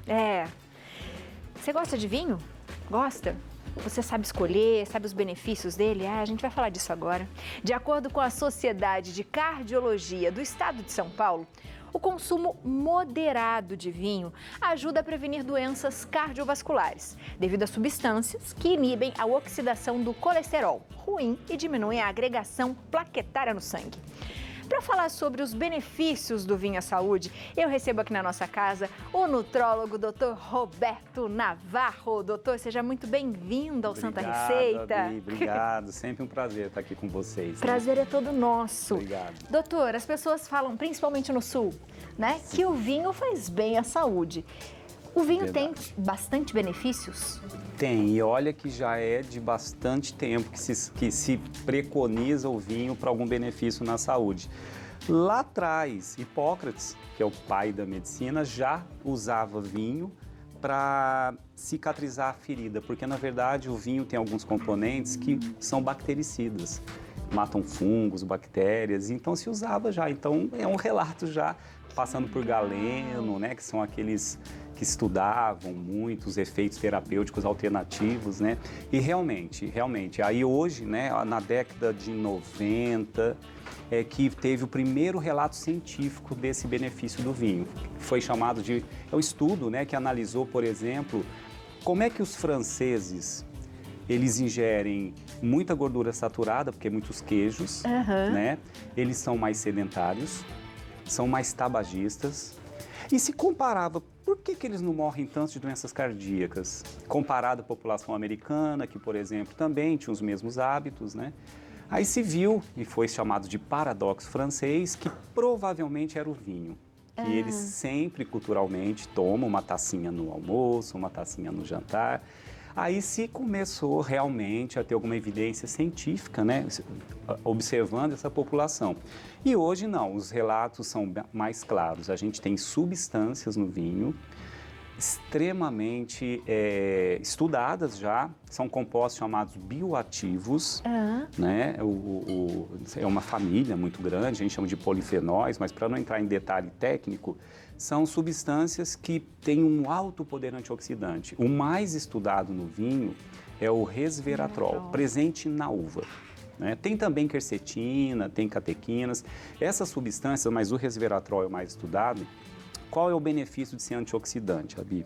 É. Você gosta de vinho? Gosta? Você sabe escolher, sabe os benefícios dele? A gente vai falar disso agora. De acordo com a Sociedade de Cardiologia do Estado de São Paulo, o consumo moderado de vinho ajuda a prevenir doenças cardiovasculares, devido a substâncias que inibem a oxidação do colesterol ruim e diminuem a agregação plaquetária no sangue. Para falar sobre os benefícios do vinho à saúde, eu recebo aqui na nossa casa o nutrólogo Dr. Roberto Navarro. Doutor, seja muito bem-vindo ao Santa Receita. Abi, obrigado, sempre um prazer estar aqui com vocês. Prazer é todo nosso. Obrigado. Doutor, as pessoas falam, principalmente no Sul, né, que o vinho faz bem à saúde. O vinho tem bastante benefícios? Tem, e olha que já é de bastante tempo que se preconiza o vinho para algum benefício na saúde. Lá atrás, Hipócrates, que é o pai da medicina, já usava vinho para cicatrizar a ferida, porque na verdade o vinho tem alguns componentes que são bactericidas, matam fungos, bactérias, então se usava já. Então é um relato já passando por Galeno, né, que são aqueles que estudavam muito os efeitos terapêuticos alternativos, né? E realmente, aí hoje, né, na década de 90, é que teve o primeiro relato científico desse benefício do vinho. Foi chamado de, é um estudo, né, que analisou, por exemplo, como é que os franceses, eles ingerem muita gordura saturada, porque muitos queijos, né? Eles são mais sedentários, são mais tabagistas. E se comparava, por que eles não morrem tanto de doenças cardíacas? Comparado à população americana, que, por exemplo, também tinha os mesmos hábitos, né? Aí se viu, e foi chamado de paradoxo francês, que provavelmente era o vinho. Que eles sempre, culturalmente, tomam uma tacinha no almoço, uma tacinha no jantar. Aí se começou realmente a ter alguma evidência científica, né, observando essa população. E hoje não, os relatos são mais claros. A gente tem substâncias no vinho extremamente estudadas já, são compostos chamados bioativos, né? É uma família muito grande, a gente chama de polifenóis, mas para não entrar em detalhe técnico, são substâncias que têm um alto poder antioxidante. O mais estudado no vinho é o resveratrol, presente na uva, né? Tem também quercetina, tem catequinas, essas substâncias, mas o resveratrol é o mais estudado. Qual é o benefício de ser antioxidante, Abi?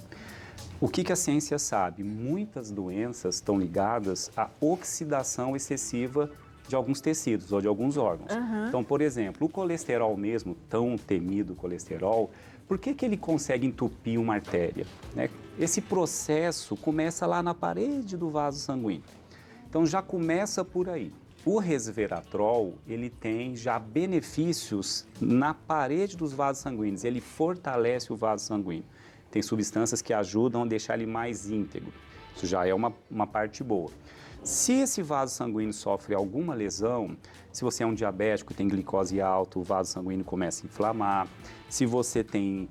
O que a ciência sabe? Muitas doenças estão ligadas à oxidação excessiva de alguns tecidos ou de alguns órgãos. Então, por exemplo, o colesterol mesmo, tão temido colesterol, por que ele consegue entupir uma artéria, né? Esse processo começa lá na parede do vaso sanguíneo. Então, já começa por aí. O resveratrol, ele tem já benefícios na parede dos vasos sanguíneos, ele fortalece o vaso sanguíneo. Tem substâncias que ajudam a deixar ele mais íntegro, isso já é uma parte boa. Se esse vaso sanguíneo sofre alguma lesão, se você é um diabético e tem glicose alta, o vaso sanguíneo começa a inflamar. Se você tem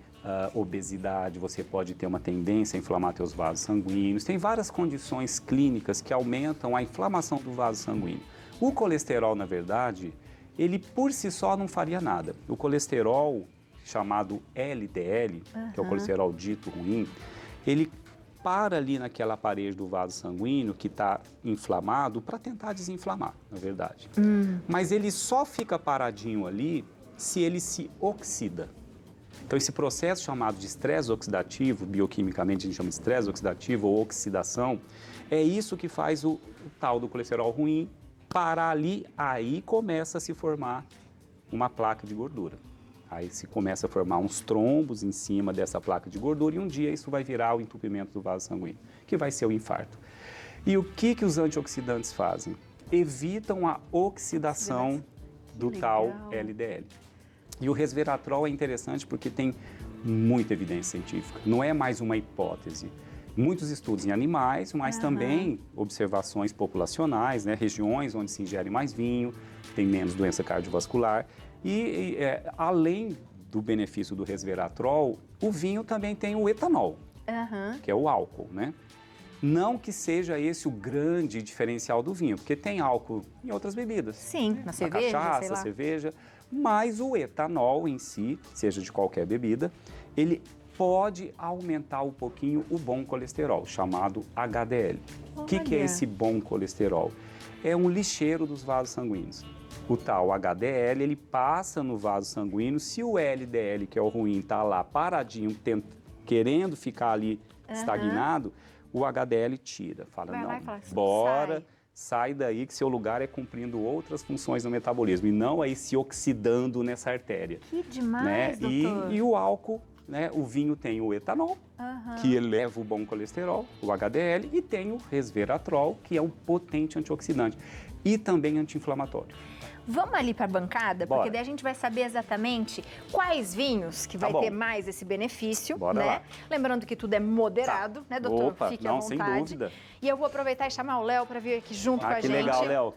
obesidade, você pode ter uma tendência a inflamar seus vasos sanguíneos. Tem várias condições clínicas que aumentam a inflamação do vaso sanguíneo. O colesterol, na verdade, ele por si só não faria nada. O colesterol, chamado LDL, que é o colesterol dito ruim, ele para ali naquela parede do vaso sanguíneo que está inflamado para tentar desinflamar, na verdade. Mas ele só fica paradinho ali se ele se oxida. Então esse processo chamado de estresse oxidativo, bioquimicamente a gente chama de estresse oxidativo ou oxidação, é isso que faz o tal do colesterol ruim parar ali, aí começa a se formar uma placa de gordura. Aí se começa a formar uns trombos em cima dessa placa de gordura e um dia isso vai virar o entupimento do vaso sanguíneo, que vai ser o infarto. E o que os antioxidantes fazem? Evitam a oxidação do tal LDL. E o resveratrol é interessante porque tem muita evidência científica, não é mais uma hipótese. Muitos estudos em animais, mas também observações populacionais, né? Regiões onde se ingere mais vinho, tem menos doença cardiovascular. E além do benefício do resveratrol, o vinho também tem o etanol, que é o álcool, né? Não que seja esse o grande diferencial do vinho, porque tem álcool em outras bebidas. Sim, na cerveja, cachaça, sei lá. cerveja. Mas o etanol em si, seja de qualquer bebida, ele pode aumentar um pouquinho o bom colesterol, chamado HDL. O que é esse bom colesterol? É um lixeiro dos vasos sanguíneos. O tal HDL, ele passa no vaso sanguíneo. Se o LDL, que é o ruim, está lá paradinho, querendo ficar ali estagnado, o HDL tira. Fala, Vai não, lá e fala assim, bora, sai daí que seu lugar é cumprindo outras funções no metabolismo e não aí se oxidando nessa artéria. Que demais, né? doutor. E o álcool, né? O vinho tem o etanol, que eleva o bom colesterol, o HDL, e tem o resveratrol, que é um potente antioxidante e também anti-inflamatório. Vamos ali para a bancada, Bora. porque daí a gente vai saber exatamente quais vinhos que vai ter mais esse benefício, Bora né? lá. Lembrando que tudo é moderado, né, doutor? Opa, Fique não, à sem vontade. dúvida. E eu vou aproveitar e chamar o Léo para vir aqui junto com a Que gente. legal, Léo.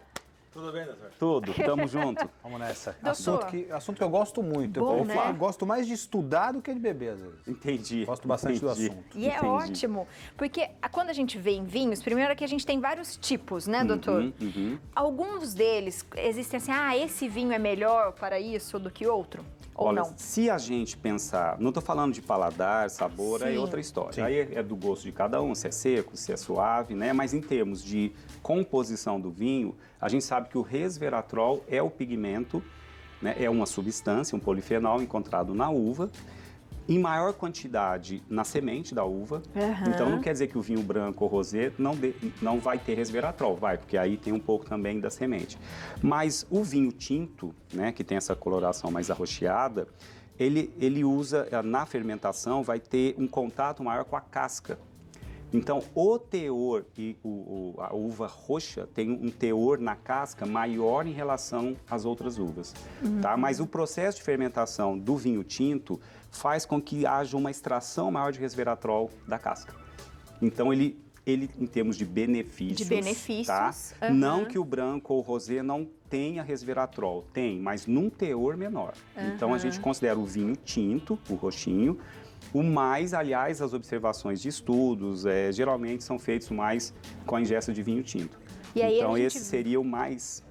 Tudo bem, doutor? Tudo, tamo junto. Vamos nessa. Doutor. Assunto que eu gosto muito. Bom, eu né? gosto mais de estudar do que de beber, às vezes. Entendi. Gosto bastante do entendi. assunto. E é Entendi. ótimo, porque quando a gente vê em vinhos, primeiro é que a gente tem vários tipos, né, doutor? Alguns deles existem assim, esse vinho é melhor para isso do que outro? Ou Olha, não? se a gente pensar, não estou falando de paladar, sabor, aí é Sim. outra história. Sim. Aí é do gosto de cada um, se é seco, se é suave, né? Mas em termos de composição do vinho, a gente sabe que o resveratrol é o pigmento, né? É uma substância, um polifenol encontrado na uva, em maior quantidade na semente da uva. Então não quer dizer que o vinho branco ou rosé não vai ter resveratrol, vai, porque aí tem um pouco também da semente. Mas o vinho tinto, né, que tem essa coloração mais arroxeada, ele usa, na fermentação, vai ter um contato maior com a casca. Então, o teor e a uva roxa tem um teor na casca maior em relação às outras uvas, tá? Mas o processo de fermentação do vinho tinto faz com que haja uma extração maior de resveratrol da casca. Então, ele em termos de benefícios, tá? Não que o branco ou o rosé não tenha resveratrol, tem, mas num teor menor. Então, a gente considera o vinho tinto, o roxinho, o mais, aliás, as observações de estudos geralmente são feitos mais com a ingesta de vinho tinto. E aí então, a gente esse seria o mais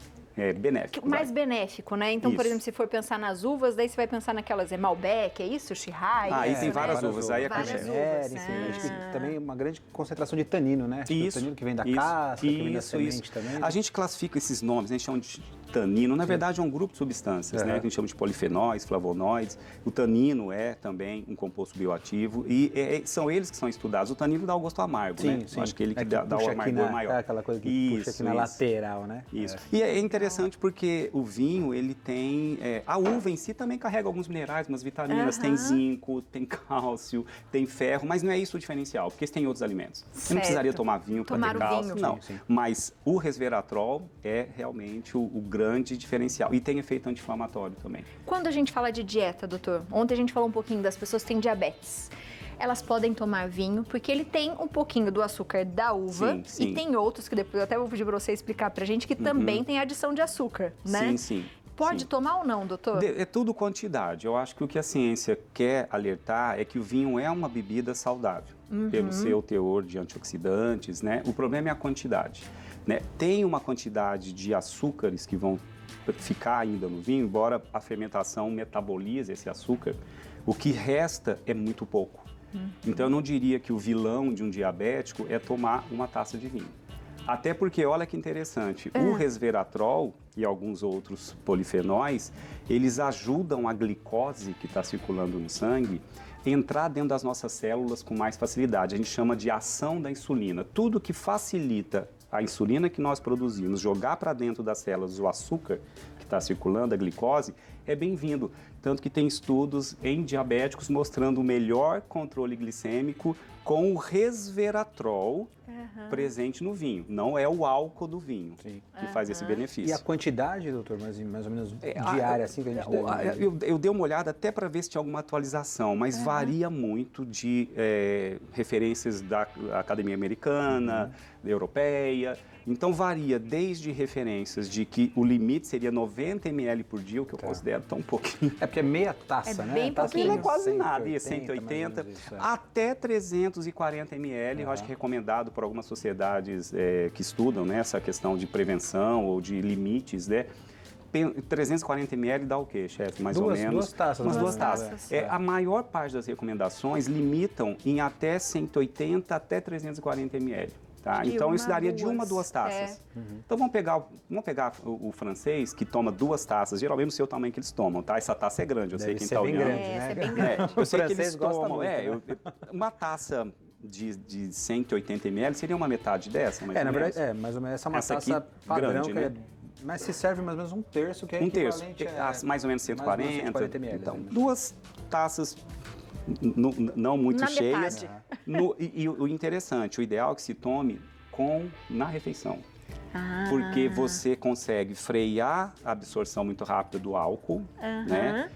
benéfico. Mais benéfico, né? Então, por Isso. exemplo, se for pensar nas uvas, daí você vai pensar naquelas Malbec, é isso? Shiraz? Aí tem né? várias uvas, aí é Várias cogé. uvas, Enfim, né? acho que também uma grande concentração de tanino, né? Isso, O tanino que vem da isso, casca, que vem da isso, semente isso. também. A gente classifica esses nomes, a gente chama de tanino. Na verdade, é um grupo de substâncias, né? Que a gente chama de polifenóis, flavonoides. O tanino é também um composto bioativo e são eles que são estudados. O tanino dá o gosto amargo, né? Sim. Eu acho que ele que É dá o amargor maior. Aquela coisa que puxa aqui na lateral, né? Isso. E é interessante porque o vinho, ele tem... a uva em si também carrega alguns minerais, umas vitaminas. Tem zinco, tem cálcio, tem ferro, mas não é isso o diferencial, porque você tem outros alimentos. Você não precisaria tomar vinho para ter o cálcio, vinho. não. Sim. Mas o resveratrol é realmente o grande diferencial. E tem efeito anti-inflamatório também. Quando a gente fala de dieta, doutor, ontem a gente falou um pouquinho das pessoas que têm diabetes. Elas podem tomar vinho porque ele tem um pouquinho do açúcar da uva Sim. e tem outros que depois eu até vou pedir para você explicar pra gente que também tem adição de açúcar, né? Sim. Pode tomar ou não, doutor? É tudo quantidade. Eu acho que o que a ciência quer alertar é que o vinho é uma bebida saudável, pelo seu teor de antioxidantes, né? O problema é a quantidade, né? Tem uma quantidade de açúcares que vão ficar ainda no vinho, embora a fermentação metabolize esse açúcar, o que resta é muito pouco. Então eu não diria que o vilão de um diabético é tomar uma taça de vinho. Até porque, olha que interessante, o resveratrol e alguns outros polifenóis, eles ajudam a glicose que está circulando no sangue entrar dentro das nossas células com mais facilidade. A gente chama de ação da insulina. Tudo que facilita a insulina que nós produzimos, jogar para dentro das células o açúcar que está circulando, a glicose, é bem-vindo. Tanto que tem estudos em diabéticos mostrando o melhor controle glicêmico com o resveratrol presente no vinho. Não é o álcool do vinho que faz esse benefício. E a quantidade, doutor, mais ou menos diária, assim, que a gente deve... Eu dei uma olhada até para ver se tinha alguma atualização, mas varia muito de referências da Academia Americana, da Europeia. Então varia desde referências de que o limite seria 90 ml por dia, o que eu considero tão pouquinho. É porque é meia taça, né? bem Taça pouquinho. Não é quase 180, nada, e 180, mais ou menos isso, até 340 ml, eu acho que é recomendado por algumas sociedades que estudam, né, essa questão de prevenção ou de limites, né? 340 ml dá o quê, chefe? Mais ou menos. Duas taças. Umas mais duas ou menos, taças. A maior parte das recomendações limitam em até 180 até 340 ml. Tá? Então, isso daria de 1 a 2 taças. Então, vamos pegar o francês, que toma 2 taças, geralmente no seu tamanho que eles tomam, tá? Essa taça é grande, eu sei quem está olhando. Grande, né? Essa é bem grande. Eu sei que eles gosta tomam, muito, né? uma taça de 180 ml seria uma metade dessa, mais ou na menos. verdade, mais ou menos essa é uma Essa taça aqui, padrão, grande, que né? mas se serve mais ou menos um terço, que é Um terço, equivalente mais ou menos 140. mais ou menos 140 ml. Então, 2 taças não muito Na cheias. metade. E o interessante, o ideal é que se tome na refeição. Porque você consegue frear a absorção muito rápida do álcool, né?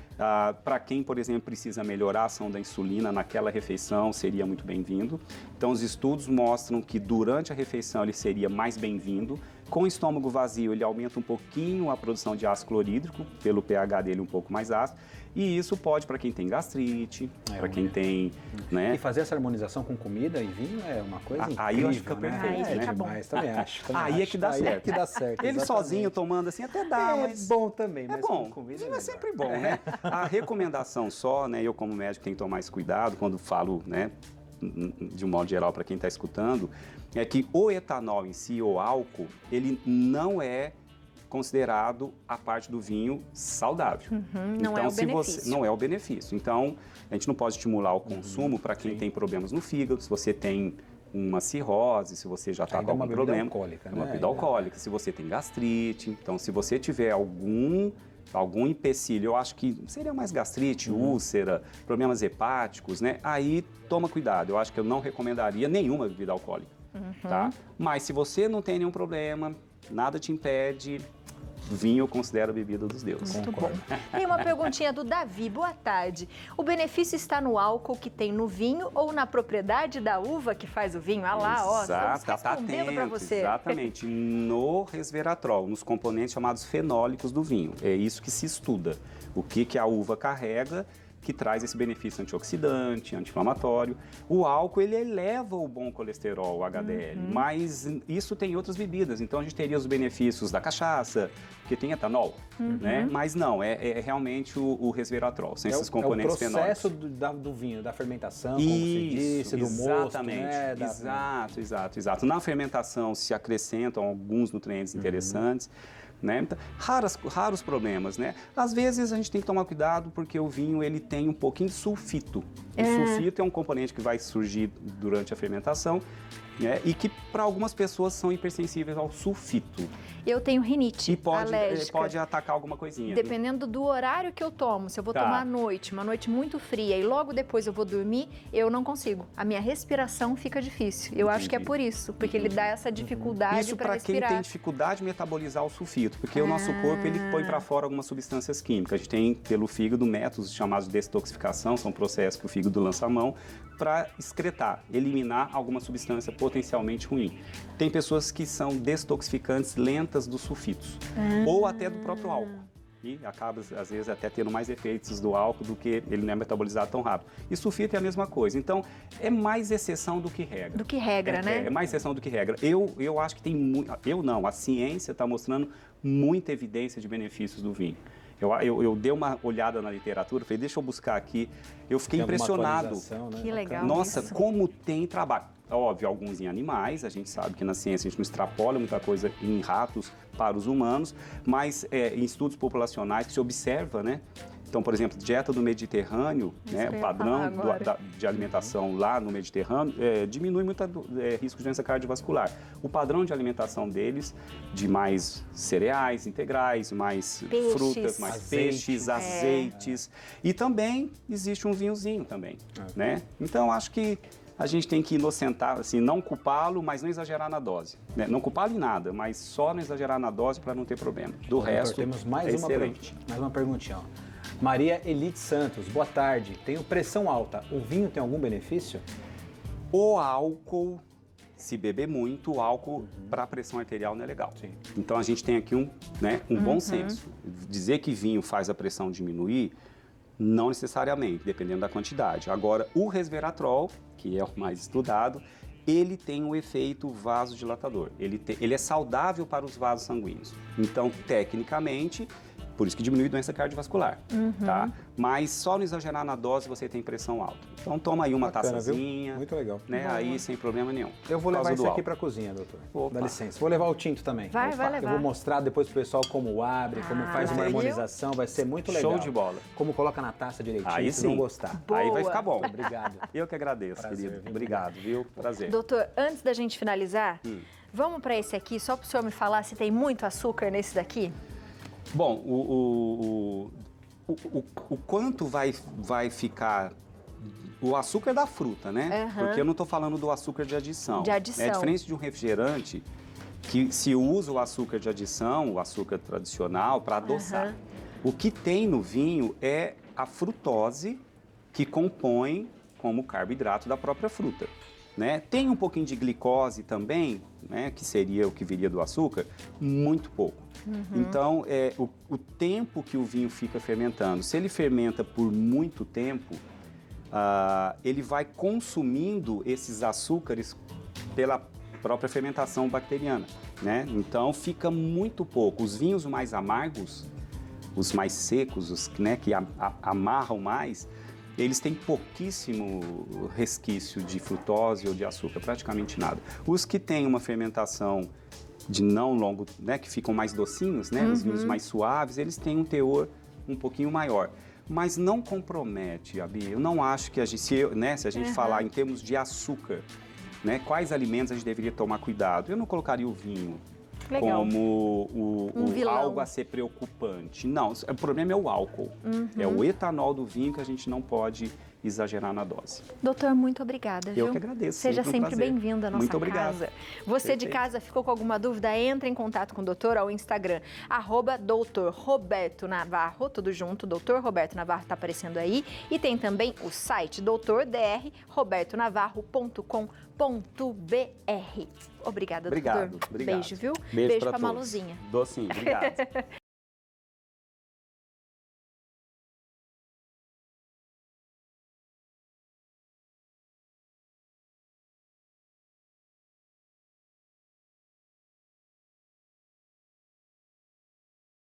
Para quem, por exemplo, precisa melhorar a ação da insulina naquela refeição, seria muito bem-vindo. Então, os estudos mostram que durante a refeição ele seria mais bem-vindo. Com o estômago vazio, ele aumenta um pouquinho a produção de ácido clorídrico, pelo pH dele um pouco mais ácido. E isso pode, para quem tem gastrite, para quem tem... Né? E fazer essa harmonização com comida e vinho é uma coisa incrível, aí eu acho que fica perfeito, Aí né? fica bom. Demais, também acho. Aí é que dá certo. Aí é que dá certo, Ele exatamente. sozinho tomando assim até dá, mas... É bom também, É mas bom, com comida vinho é melhor. sempre bom, né? A recomendação só, né? Eu como médico tenho que tomar esse cuidado quando falo, né? De um modo geral para quem está escutando, é que o etanol em si, o álcool, ele não é considerado a parte do vinho saudável. Não então, é o benefício. não é o benefício. Então, a gente não pode estimular o consumo para quem tem problemas no fígado, se você tem uma cirrose, se você já está com algum problema. Alcoólica, É uma né? bebida alcoólica, se você tem gastrite. Então, se você tiver algum empecilho, eu acho que seria mais gastrite, úlcera, problemas hepáticos, né? Aí toma cuidado. Eu acho que eu não recomendaria nenhuma bebida alcoólica, tá? Mas se você não tem nenhum problema, nada te impede, vinho eu considero a bebida dos deuses. Muito bom. Tem uma perguntinha do Davi. Boa tarde. O benefício está no álcool que tem no vinho ou na propriedade da uva que faz o vinho? Ah lá, ó, estamos respondendo para você. Exatamente. No resveratrol, nos componentes chamados fenólicos do vinho. É isso que se estuda. O que a uva carrega que traz esse benefício antioxidante, anti-inflamatório. O álcool, ele eleva o bom colesterol, o HDL, mas isso tem outras bebidas. Então, a gente teria os benefícios da cachaça, que tem etanol, né? Mas não, é realmente o resveratrol, são esses componentes fenólicos. É o processo do vinho, da fermentação, como você disse, do mosto, né? Exato. Na fermentação se acrescentam alguns nutrientes interessantes. Né? Então, raros problemas, né? Às vezes a gente tem que tomar cuidado porque o vinho ele tem um pouquinho de sulfito. O sulfito é um componente que vai surgir durante a fermentação, né? E que para algumas pessoas são hipersensíveis ao sulfito. Eu tenho rinite E alérgica. pode atacar alguma coisinha. Dependendo do horário que eu tomo, se eu vou tomar à noite, uma noite muito fria, e logo depois eu vou dormir, eu não consigo. A minha respiração fica difícil. Eu acho que é por isso, porque ele dá essa dificuldade para respirar. Isso para quem tem dificuldade de metabolizar o sulfito, porque o nosso corpo ele põe para fora algumas substâncias químicas. A gente tem pelo fígado métodos chamados de detoxificação, são processos que o fígado lança a mão para excretar, eliminar alguma substância potencialmente ruim. Tem pessoas que são detoxificantes lentas dos sulfitos, ou até do próprio álcool. E acaba, às vezes, até tendo mais efeitos do álcool do que ele não é metabolizado tão rápido. E sulfito é a mesma coisa. Então, é mais exceção do que regra. Do que regra, né? É mais exceção do que regra. Eu acho que tem muito... Eu não, a ciência está mostrando muita evidência de benefícios do vinho. Eu dei uma olhada na literatura, falei, deixa eu buscar aqui. Eu fiquei impressionado. Né? Que legal. Nossa, isso. como tem trabalho. Óbvio, alguns em animais, a gente sabe que na ciência a gente não extrapola muita coisa em ratos para os humanos, mas em estudos populacionais que se observa, né? Então, por exemplo, dieta do Mediterrâneo, né, o padrão de alimentação lá no Mediterrâneo diminui muito risco de doença cardiovascular. O padrão de alimentação deles, de mais cereais integrais, mais frutas, mais peixes, azeites. E também existe um vinhozinho também, né? Então, acho que a gente tem que inocentar, assim, não culpá-lo, mas não exagerar na dose. Né? Não culpá-lo em nada, mas só não exagerar na dose para não ter problema. Do resto, temos mais excelente. Mais uma perguntinha, ó. Maria Elite Santos, boa tarde. Tenho pressão alta. O vinho tem algum benefício? O álcool, se beber muito, o álcool para a pressão arterial não é legal. Sim. Então a gente tem aqui um bom senso. Dizer que vinho faz a pressão diminuir, não necessariamente, dependendo da quantidade. Agora, o resveratrol, que é o mais estudado, ele tem um efeito vasodilatador. Ele é saudável para os vasos sanguíneos. Então, tecnicamente, por isso que diminui doença cardiovascular, tá? Mas só não exagerar na dose você tem pressão alta. Então toma aí uma taçazinha. Viu? Muito legal. Né? Aí sem problema nenhum. Eu vou levar isso aqui para a cozinha, doutor. Opa. Dá licença. Vou levar o tinto também. Vai levar. Eu vou mostrar depois pro pessoal como abre, como faz uma viu? harmonização. Vai ser muito legal. Show de bola. Como coloca na taça direitinho, Aí vocês vão sim. gostar. Boa. Aí vai ficar bom. Obrigado. Eu que agradeço, Prazer, querido. viu? Obrigado, viu? Prazer. Doutor, antes da gente finalizar, vamos para esse aqui, só para o senhor me falar se tem muito açúcar nesse daqui? Bom, o quanto vai ficar o açúcar da fruta, né? Porque eu não estou falando do açúcar de adição. De adição. É diferente de um refrigerante que se usa o açúcar de adição, o açúcar tradicional, para adoçar. O que tem no vinho é a frutose que compõe como carboidrato da própria fruta. Né? Tem um pouquinho de glicose também, né, que seria o que viria do açúcar, muito pouco. Então, o tempo que o vinho fica fermentando, se ele fermenta por muito tempo, ele vai consumindo esses açúcares pela própria fermentação bacteriana. Né? Então, fica muito pouco. Os vinhos mais amargos, os mais secos, os né, que amarram mais, eles têm pouquíssimo resquício de frutose ou de açúcar, praticamente nada. Os que têm uma fermentação de não longo, né, que ficam mais docinhos, né, os vinhos mais suaves, eles têm um teor um pouquinho maior. Mas não compromete, Abi. Eu não acho que se a gente falar em termos de açúcar, né, quais alimentos a gente deveria tomar cuidado? Eu não colocaria o vinho como algo a ser preocupante. Não, o problema é o álcool. É o etanol do vinho que a gente não pode exagerar na dose. Doutor, muito obrigada. Eu que agradeço. Seja sempre bem-vindo à nossa muito obrigado. casa. Você de casa ficou com alguma dúvida? Entre em contato com o doutor ao Instagram, @Dr. Roberto Navarro, tudo junto, Dr. Roberto Navarro está aparecendo aí. E tem também o site doutor.robertonavarro.com.br. Obrigada, doutor. Obrigado. Beijo, viu? Beijo pra todos. Maluzinha. Docinho, obrigado.